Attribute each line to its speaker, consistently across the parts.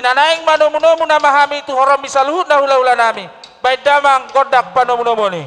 Speaker 1: nanaing manomunomu namahami tu horam misaluhut na hula-hula nami. Baik damang kodak panomunomu ni.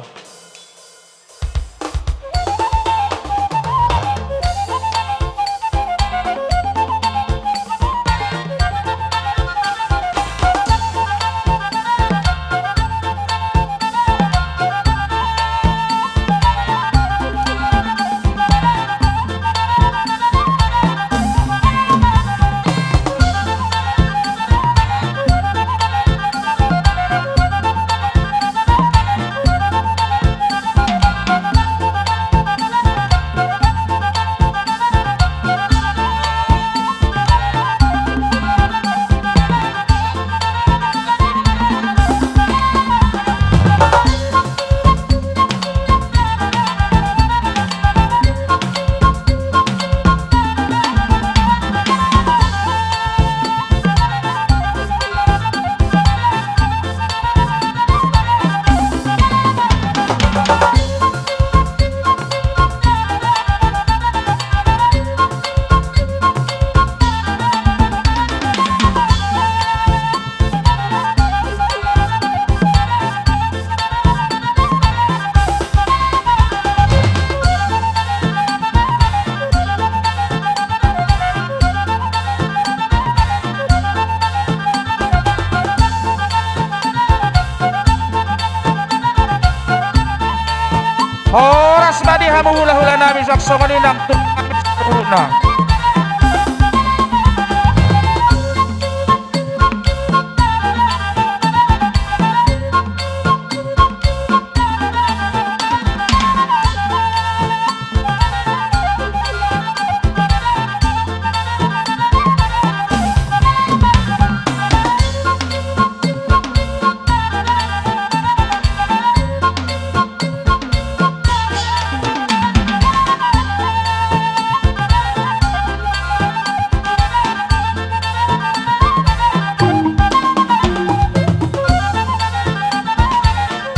Speaker 1: Horas madi hamu hula-hula nami saksongan inang turuna.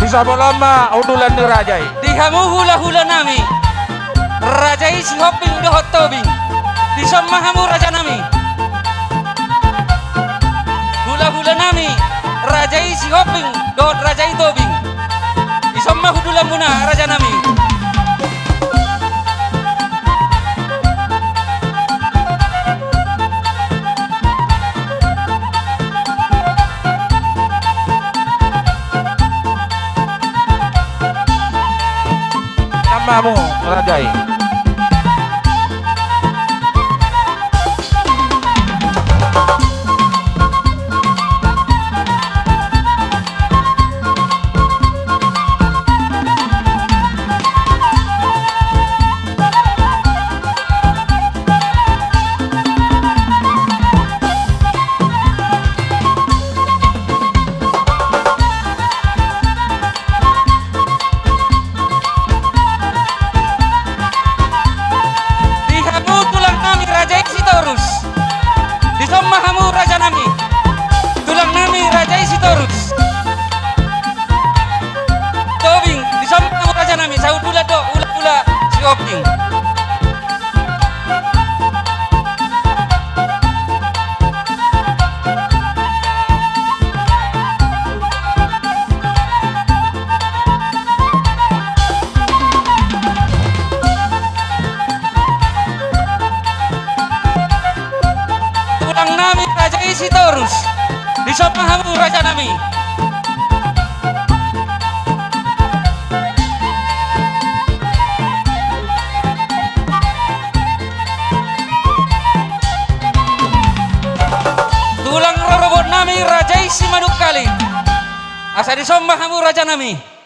Speaker 1: Bisa lama udulan ni Rajai.
Speaker 2: Di hamu hula-hula nami Rajai si hoping dohot tobing. Di sama hamu raja nami hula-hula nami Rajai si hoping dohot rajai tobing. Di sama hudulan muna raja nami.
Speaker 1: Namamu Rajai. Saudula do ula-ula si opting. Tulang nami raja isi terus. Di sopa hamu raja nami. Tulang rorobot nami Rajai si Manuk Kali. Asa disomba hamu raja nami.